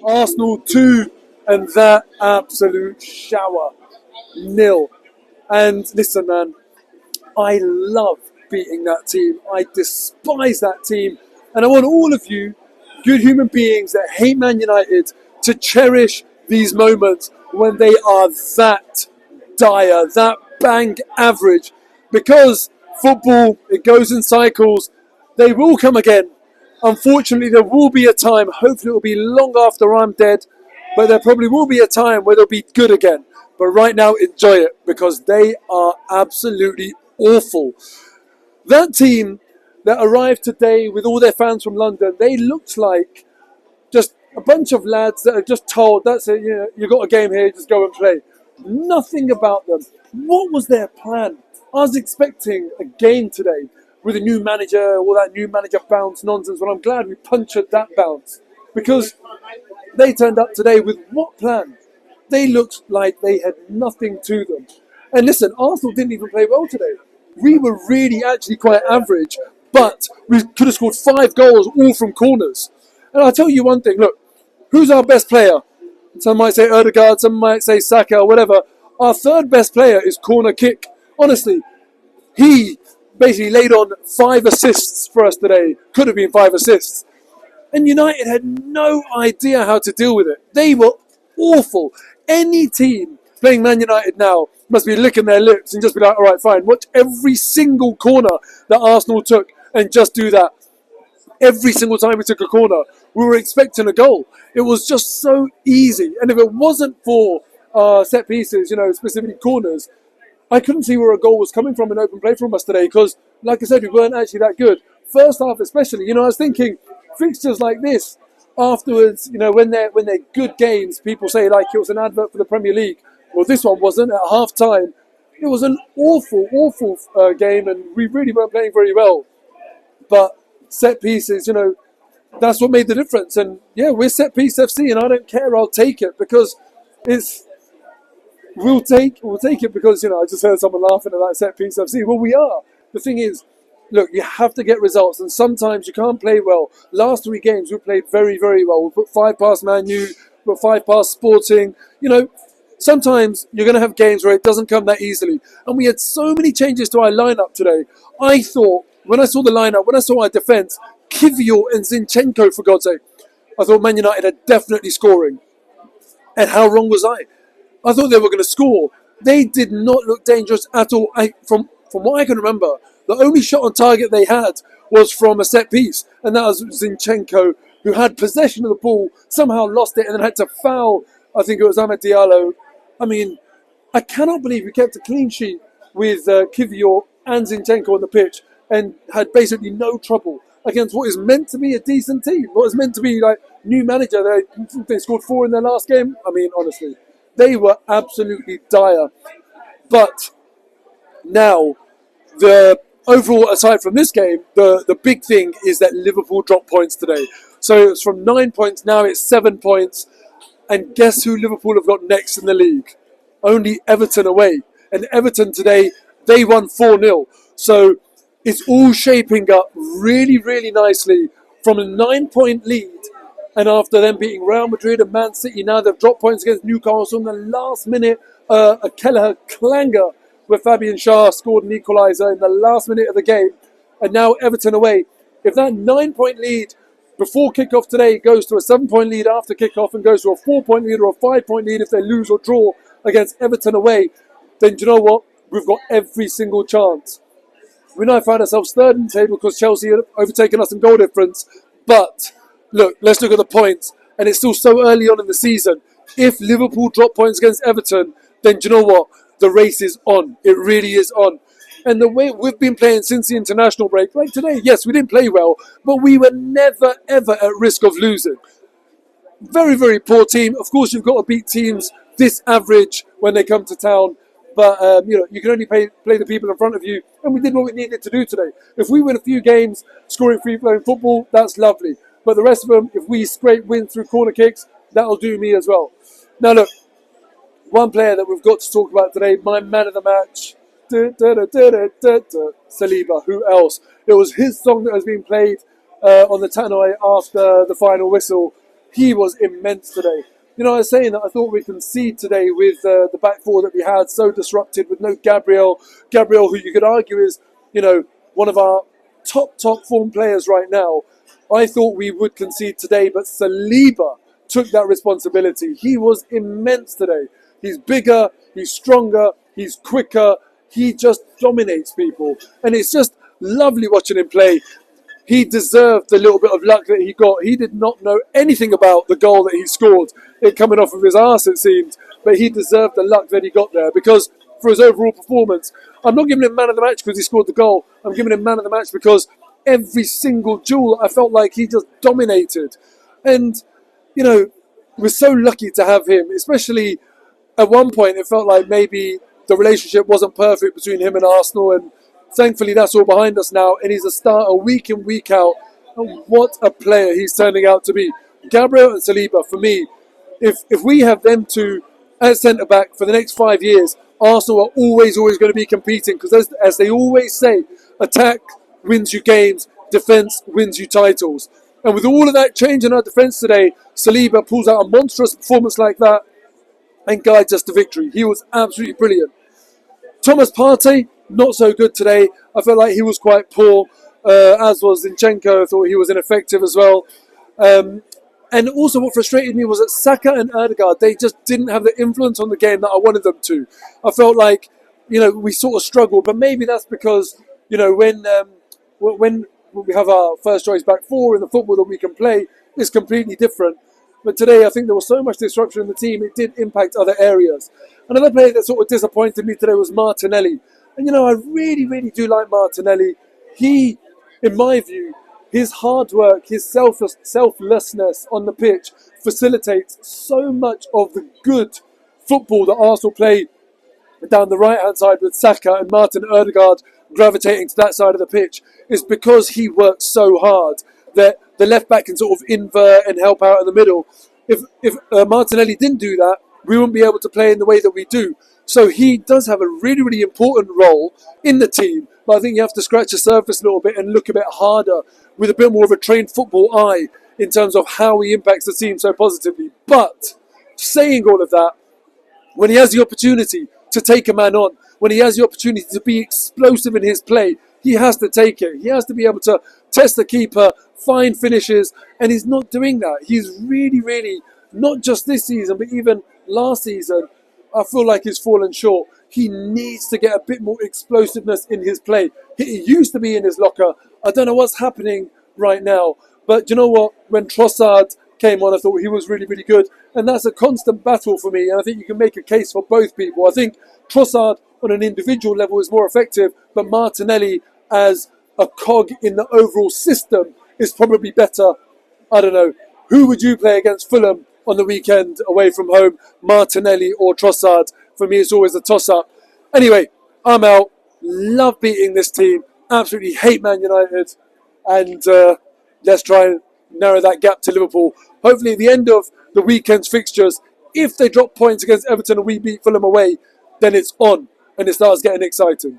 Arsenal 2, and that absolute shower, nil. And listen, man, I love beating that team. I despise that team. And I want all of you, good human beings that hate Man United, to cherish these moments when they are that dire, that bang average. Because football, it goes in cycles. They will come again. Unfortunately, there will be a time, hopefully it will be long after I'm dead, but there probably will be a time where they'll be good again. But right now, enjoy it, because they are absolutely awful. That team that arrived today with all their fans from London, they looked like just a bunch of lads that are just told, that's it, you got a game here, just go and play. Nothing about them. What was their plan? I was expecting a game today with a new manager, all that new manager bounce nonsense, but I'm glad we punctured that bounce, because they turned up today with what plan? They looked like they had nothing to them. And listen, Arsenal didn't even play well today. We were really actually quite average, but we could have scored 5 goals all from corners. And I'll tell you one thing, look, who's our best player? Some might say Odegaard, some might say Saka, or whatever. Our third best player is corner kick. Honestly, he basically laid on 5 assists for us today. Could have been 5 assists. And United had no idea how to deal with it. They were awful. Any team playing Man United now must be licking their lips and just be like, all right, fine, watch every single corner that Arsenal took and just do that. Every single time we took a corner, we were expecting a goal. It was just so easy. And if it wasn't for set pieces, specifically corners, I couldn't see where a goal was coming from in open play from us today, because, like I said, we weren't actually that good. First half especially, I was thinking, fixtures like this, afterwards, when they're good games, people say like it was an advert for the Premier League. Well, this one wasn't. At half time, it was an awful game, and we really weren't playing very well. But set pieces, that's what made the difference. And yeah, we're set piece FC, and I don't care. I'll take it, because we'll take it, because I just heard someone laughing at that set piece FC. Well, we are. The thing is, look, you have to get results, and sometimes you can't play well. Last 3 games, we played very, very well. We put 5 past Man U, we put 5 past Sporting. Sometimes you're going to have games where it doesn't come that easily. And we had so many changes to our lineup today. I thought, when I saw the lineup, when I saw our defence, Kivior and Zinchenko, for God's sake, I thought Man United are definitely scoring. And how wrong was I? I thought they were going to score. They did not look dangerous at all. From what I can remember, the only shot on target they had was from a set piece, and that was Zinchenko, who had possession of the ball, somehow lost it, and then had to foul, I think it was Amad Diallo. I mean, I cannot believe we kept a clean sheet with Kivior and Zinchenko on the pitch and had basically no trouble against what is meant to be a decent team, what is meant to be like new manager. They scored 4 in their last game. I mean, honestly, they were absolutely dire. But now, the overall, aside from this game, the big thing is that Liverpool dropped points today. So it's from 9 points, now it's 7 points. And guess who Liverpool have got next in the league? Only Everton away. And Everton today, they won 4-0. So it's all shaping up really, really nicely from a 9-point lead. And after them beating Real Madrid and Man City, now they've dropped points against Newcastle in the last minute. A Kelleher clanger where Fabian Schär scored an equaliser in the last minute of the game. And now Everton away. If that 9-point lead before kickoff today goes to a 7-point lead after kickoff and goes to a 4-point lead or a 5-point lead if they lose or draw against Everton away, then do you know what? We've got every single chance. We now find ourselves third in the table because Chelsea have overtaken us in goal difference. But look, let's look at the points. And it's still so early on in the season. If Liverpool drop points against Everton, then do you know what? The race is on. It really is on. And the way we've been playing since the international break, like today, yes, we didn't play well, but we were never, ever at risk of losing. Very, very poor team. Of course, you've got to beat teams this average when they come to town. But, you can only play the people in front of you. And we did what we needed to do today. If we win a few games scoring free-flowing football, that's lovely. But the rest of them, if we scrape wins through corner kicks, that'll do me as well. Now, look, one player that we've got to talk about today, my man of the match, Saliba. Who else? It was his song that has been played on the tannoy after the final whistle. he was immense today. You know, I was saying that I thought we'd concede today with the back four that we had, so disrupted with no Gabriel. Gabriel, who you could argue is, you know, one of our top form players right now. I thought we would concede today, but Saliba took that responsibility. He was immense today. He's bigger, he's stronger, he's quicker. He just dominates people. And it's just lovely watching him play. He deserved the little bit of luck that he got. He did not know anything about the goal that he scored. It coming off of his arse, it seemed. But he deserved the luck that he got there because for his overall performance, I'm not giving him man of the match because he scored the goal. I'm giving him man of the match because every single duel, I felt like he just dominated. And, you know, we're so lucky to have him, especially at one point it felt like maybe the relationship wasn't perfect between him and Arsenal, and thankfully that's all behind us now, and he's a starter week in, week out, and what a player he's turning out to be. Gabriel and Saliba, for me, if we have them two at centre-back for the next 5 years, Arsenal are always going to be competing, because as they always say, attack wins you games, defence wins you titles. And with all of that change in our defence today, Saliba pulls out a monstrous performance like that and guides us to victory. He was absolutely brilliant. Thomas Partey, not so good today. I felt like he was quite poor, as was Zinchenko. I thought he was ineffective as well. And also what frustrated me was that Saka and Ødegaard, they just didn't have the influence on the game that I wanted them to. I felt like, you know, we sort of struggled, but maybe that's because, you know, when we have our first choice back four in the football that we can play, it's completely different. But today, I think there was so much disruption in the team, it did impact other areas. Another player that sort of disappointed me today was Martinelli. And, you know, I really, really do like Martinelli. He, in my view, his hard work, his selflessness on the pitch facilitates so much of the good football that Arsenal play down the right-hand side with Saka and Martin Ødegaard gravitating to that side of the pitch. Is because he works so hard that the left-back can sort of invert and help out in the middle. If Martinelli didn't do that, we wouldn't be able to play in the way that we do. So he does have a really, really important role in the team. But I think you have to scratch the surface a little bit and look a bit harder with a bit more of a trained football eye in terms of how he impacts the team so positively. But saying all of that, when he has the opportunity to take a man on, when he has the opportunity to be explosive in his play, he has to take it. He has to be able to test the keeper, find finishes, and he's not doing that. He's really, really, not just this season, but even last season, I feel like he's fallen short. He needs to get a bit more explosiveness in his play. He used to be in his locker. I don't know what's happening right now. But you know what? When Trossard came on, I thought he was really, really good. And that's a constant battle for me. And I think you can make a case for both people. I think Trossard on an individual level is more effective, but Martinelli as a cog in the overall system is probably better. I don't know. Who would you play against Fulham on the weekend away from home? Martinelli or Trossard? For me, it's always a toss-up. Anyway, I'm out. Love beating this team. Absolutely hate Man United. And let's try and narrow that gap to Liverpool. Hopefully at the end of the weekend's fixtures, if they drop points against Everton and we beat Fulham away, then it's on and it starts getting exciting.